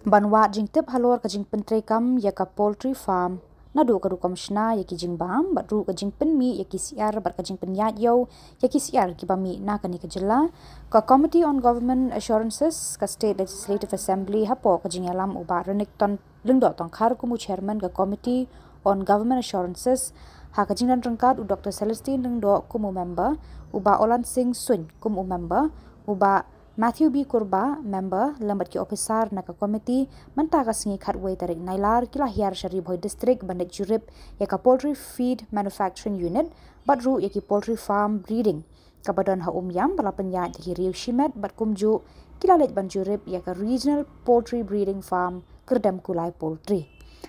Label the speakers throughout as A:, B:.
A: Banwa jing tip halor ka jing pentre kam ya ka poultry farm nadu ka rukom shna ya ki jing bam bat ru ka jing penmi ya ki siar bat ka jing penyat yo ya ki siar ki bami na ka ni ka jela ka Committee on Government Assurances ka State Legislative Assembly hapo ka jing alam uba renik ton lengdo tong khar ku mu chairman ka Committee on Government Assurances ha ka jing dan rengkat u Dr. Celestine lengdo ku mu member uba Olan Singh Sun ku mu member uba Matthew B. Kurba, member, lambat ki officer na ka committee, mentaka singi khatway tarik nailar kila hiar Sharibhoi district bandit jurip ya ka poultry feed manufacturing unit, badru ya ki poultry farm breeding. Kabadan ha yam bala penyat ya ki riu shimet bat kumju kila let ban jurip ya ka regional poultry breeding farm kerdam kulai poultry.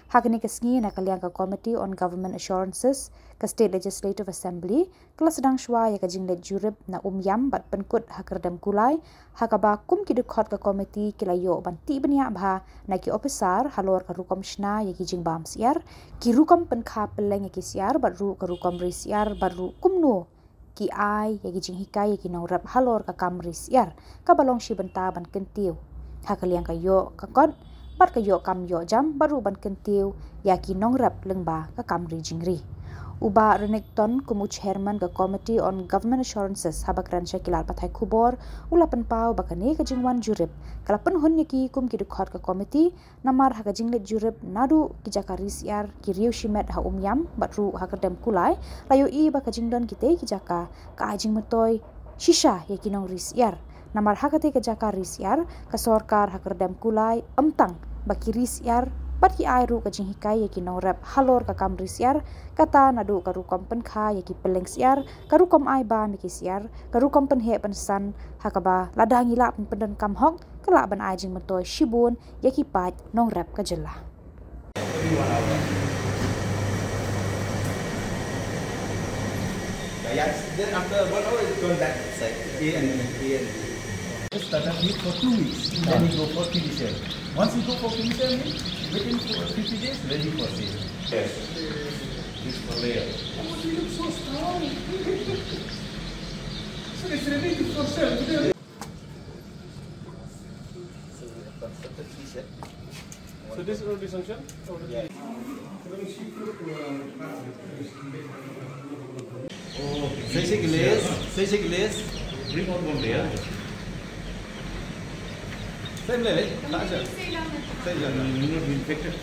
A: Hakini kesengi na kalian ka Committee on Government Assurances ka State Legislative Assembly kelas sedang shwa ya ka jinglet jurip na yam bat penkut hakerdam kulai hakaba kum ki dekhot ka committee kilayo banti benia bha na ki officer halor ka rukom shna ya ki jingbam siar ki rukom penkha peleng ya ki siar bat ru ka rukom ri siar bat ru kumno ki ai ya ki jing hikai ya ki naurap halor ka kamri siar ka balong shi benta ban kentiu hakaliang ka yo ka kon bat ka yo kam yo jam baru ban kentiu ya ki nongrap lengba ka kamri jingri uba renek ton kumu chairman ka Committee on Government Assurances habakran syakilal pathai kubor ula penpau bakane ka jingwan jurip kala penhun ki kum ki dekhot ka committee namar ha ka jinglet jurip nadu ki jakari siar ki riu shimet ha yam batru ha kedam kulai layo i ba ka jingdon kite ki jaka ka ajing metoy shisha ya ki nong risiar namar ha kate ka jakari siar ka sorkar ha kedam kulai emtang baki risiar bat ki airu ka jing hikai ya ki rap halor ka kamri siar kata nadu ka rukom penkha ya ki peleng siar ka rukom ai ba mi ki siar ka rukom penhe pensan hakaba ladang ila pendan kam hok kala ban ai jing metoy shibun ya ki pat rap ka jela.
B: Then after 1 hour it goes back like A and A and B. Just start at meat for 2 weeks, then you go for finisher. Once you go for finisher, within 50 days, ready for sale. Yes. This for layer. Oh, you look so strong. So it's ready to for sale today. So this is already sanctioned? Yeah. Oh, say glaze, bring out one layer. Same level, say not infected.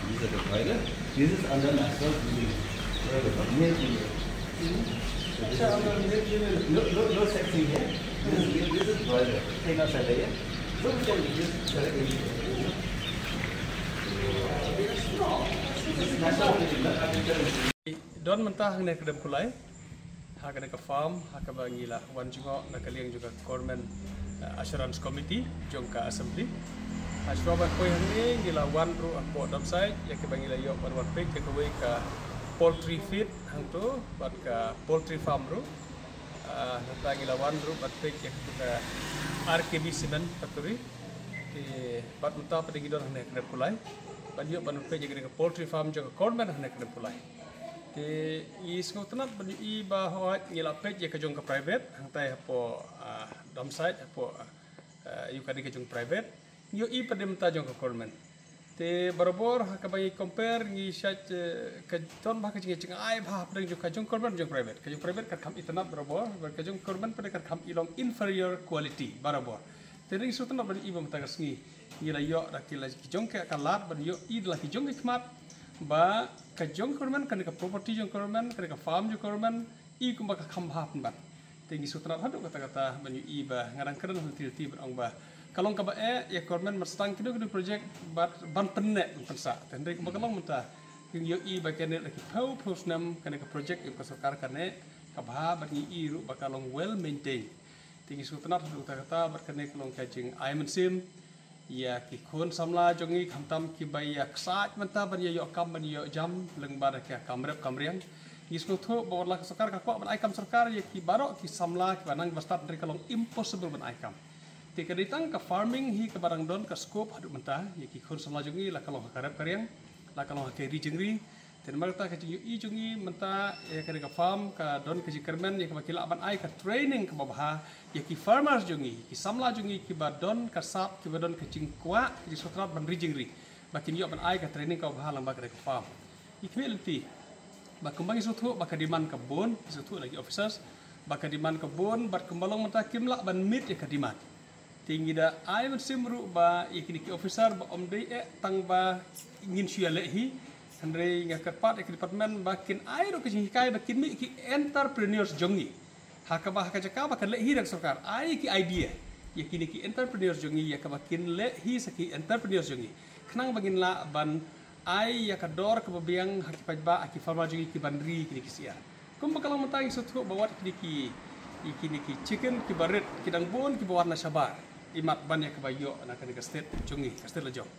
B: These are the toilet. This is under natural cleaning. No sexy here. This is toilet. Take outside here. So we can use this is natural cleaning. Don mentah hang kedem kulai, hak ada ke farm, hak bangila wan juga nak kalian juga government assurance committee jongka assembly. Aswabat koi hang ni gila wan ru aku dam side ya ke bangila yo wan pek ke koi ka poultry feed hang tu bat ka poultry farm ru. Nata gila wan ru bat pek ya ke RKB cement factory. Bat mentah pada gidon hang kedem kulai. Bat yo ban pek ya ke poultry farm juga government hang kedem kulai. I skotnat bani I bahwa ngila pej ya kajong ke private hantai hapo dom site hapo yu kadi kajong private yo I padem ta jong ke government te barabor ka bagi compare ngi shat ka ton ba ka jing ai ba padeng jong kajong government jong private ka kam itanat barabor kajong government pada ka kam ilong inferior quality barabor te ring skotnat bani I bam ta kasngi ngila yo rakila jong ke kalat bani yo I la jong ke khmat ba kajong government kan ka property jong government kan ka farm jong government I kum ba ka khambha pun bat tengi sutra hadu kata-kata banyu I ba ngarang keren hati-hati berong ba kalong ka ba ya government mastang kido project bat ban penne pensa tendri kum kalong menta yo I ba kene lagi pau pusnam kan ka project ka sarkar kane ka ba banyu I ru ba kalong well maintained tengi sutra hadu kata-kata berkene kalong kajing ayam sim ya ki khon samla jongi khamtam ki bai ya ksat menta ban yo kam ban yo jam leng bar ka kamrep kamriang isku tho bawla sarkar ka ko ban aikam sarkar ya ki baro ki samla ki banang bastat dari kalong impossible ban aikam ti kaditang ka farming hi ka barang don ka scope hadu menta ya ki khon samla jongi la kalong karep kariang la kalong ke ri jingri Ten marta ka jingi I jungi menta ya ka farm ka don ka jikermen ya ka bakila ban ai ka training ka babha ya ki farmers jungi ki samla jungi ki badon ka sap ki badon ka jingkwa ki sotrat ban rijingri bakin yo ban ai ka training ka babha lang ba ka farm ikmelti bakembang isutu baka diman kebun isutu lagi officers baka diman kebun bat kembalong menta kimla ban mit ya ka diman tinggi da ai man simru ba ikini ki officer ba omdei tang ba ingin sia lehi Andre nga kerpat ek department bakin air ke hikai bakin mi ki entrepreneurs jongi hakaba hakajaka bakan le hi rak sarkar ai ki idea ya kini ki entrepreneurs jongi ya ka bakin le hi saki entrepreneurs jongi khnang bagin la ban ai ya ka dor ka babiang hakipaj ba aki farma jongi ki bandri kini ki sia kum bakalang matang sutu bawat kini ki chicken ki baret ki dangbon ki bawarna sabar imat ban ya ka bayo na ka state jongi ka state la jong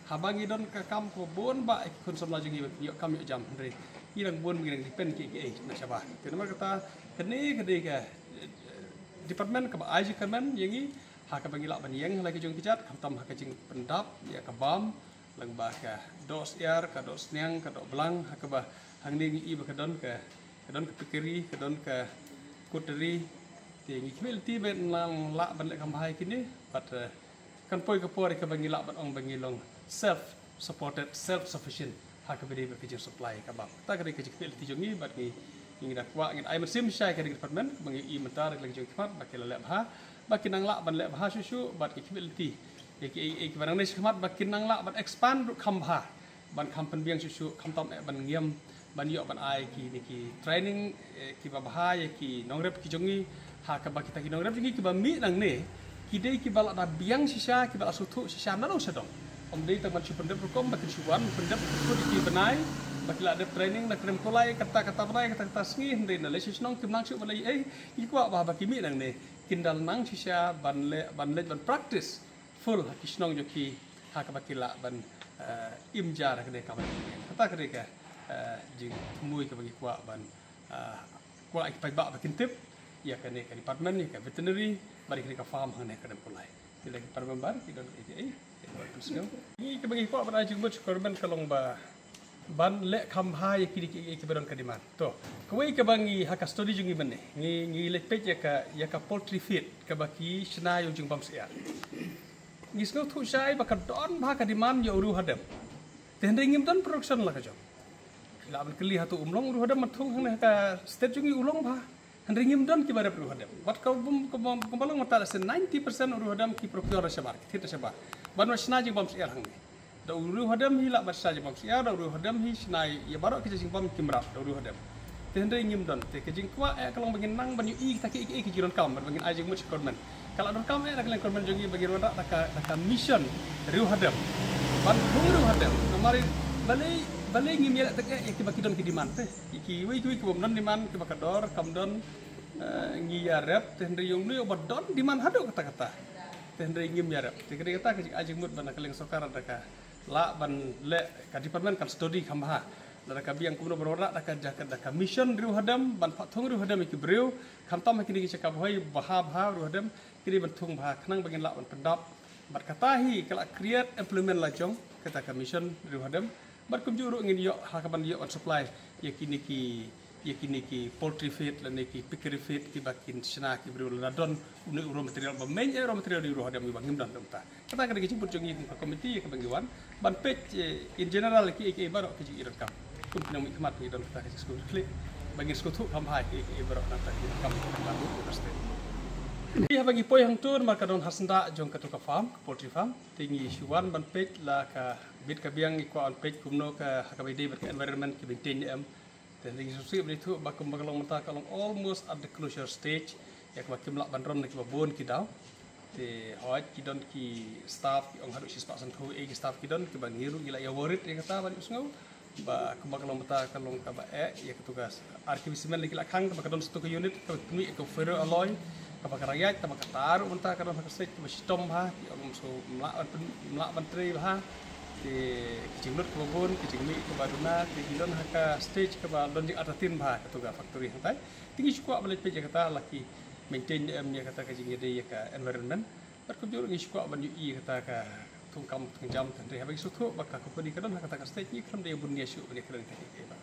B: habangi don ka kam ko bon ba ek kon somla jungi yo kam yo jam re irang bon ngi pen ki na shabah kenapa kata kene ka department ka aji kamen yangi ha ka bangi la ban yang lagi jong kijat kam tam ha ka jing pendap ya ka bam lang ba ka dos yar ka dos nyang ka do blang ha ka ba hang ni I ba ka don ka pikiri ka don ka kuteri ti ngi kmel ti ben lang la ban le kam hai kini but kan poi ka pori ka bangi la ban ong bangi long self supported self sufficient hak beri berkerja supply kabang ta kari kerja kepil ti jongi bat ni ingin akwa ingin ai mesim syai kari department bangi I mentar lagi jong khmat bakil le bha bakin nang la ban le bha susu bat kepil ti ek barang ni khmat bakin nang la ban expand kham bha ban kham pen biang susu kham tom ban ngiam ban yo ban ai ki training ki ba bha ya ki nongrep ki jongi ha ka ba kita ki nongrep jongi ki ba mi nang ne ki dei ki bala da biang sisa ki bala sutu sisa na sedong Omdei teman si pendep rukom bakin suan pendep ku di benai bakila ada training nak krem kolai kata-kata benai kata-kata sengi hendai na lesis nong kim nang su balai ikwa bah bakimi nang ne kindal nang sisa ban practice full hakisnong joki hak bakila ban imjar kene kaman kata kene ka jing mui ka bagi kwa ban kwa ik pai ba bakin tip ya kene ka department ni ka veterinary bari kene ka farm hang ne krem kolai bila ki parban bar ki don ini kebagi ko pada jeng bot korban kalong ba ban le kham hai ki ki baron kadiman to kawai kebangi haka study jungi benne ngi le pej ya ka poultry feed ka baki sna yo jung bam sia ngi sno thu sai ba ka don ba kadiman yo ru hadam ten ringim don production la ka jom la ban kli hatu umlong ru hadam mathung hang ka state jungi ulong ba ringim don ki bare ru hadam wat ka bum kombalong mata 90% ru hadam ki procure sabar thita sabar ban wasna jing bam sia hang da uru hadam hi la basa jing bam sia da uru hadam hi snai ya barok ki jing bam kimra da uru hadam ten ringim don te ki jing kwa kalong bangin nang ban yu I ta ki jiron kam ban bangin ajing much korban kalau don kam da kalong korban jongi bagi roda ta mission ru hadam ban uru hadam mari balai ngim ya tak ya ki baki don ki diman te ki wi ki bom don diman ki bakador kam don ngi ya rep ten ringim ni obad don diman hado kata-kata tendre ngim yarap tikri kata ke ajing mut ban kaleng sokar daka la ban le ka department kan study khamha daka biang kumno berora daka mission ru hadam ban pathong ru hadam ki breu khamtam ki ki cakap hoi baha ru hadam kiri ban thung bha khnang bangin la ban pendap bat kata hi kala create employment la jong kata ka mission ru hadam bat kum juru ngin yo ha ka ban yo on supply ya kini ki poultry feed la ne ki pickery feed ki bakin sna ki bru la don raw material ba main raw material di ro hadam ba ngim dan ta kata ka ki put jongi ka committee ka bangiwan ban page in general ki baro ki iran kam kum pinang hikmat ki don ta ki school click bagi school tu ham hai ki baro na ta ki kam lalu pasti dia bagi poi hang tur maka don hasenda jong ka to ka farm poultry farm tingi suwan ban page la ka bit ka biang ki on page kumno ka ka bide ber environment ki maintain am dan lagi susah begitu bakum bakalong mata kalong almost at the closure stage ya kebakim lak bandrom nak kibabon kidau te hoj kidon ki staff ong harus sispak santu ki staff kidon ki bangiru gila ya worried ya kata balik usngau ba kumbakalong mata kalong ka ba ya ketugas arkivisimen lagi lak hang bakadon satu ke unit ka kumi ko ferro alloy ka bakarayat ka bakataru mata kadon ka stage ka stom ha ki ong so mlak bantri ha di kicinglut ke babon kicingmi ke baduna di hidon haka stage ke ba lonjing atatin bah ketuga factory hantai tinggi suka balik peja kata laki maintain dia kata kicing dia ya ka environment berkujur ngi suka ban ui kata ka tungkam tungjam tandri habis sutu bakal kupudi kadon kata stage ni kadon dia bunyi syuk ni kadon kita.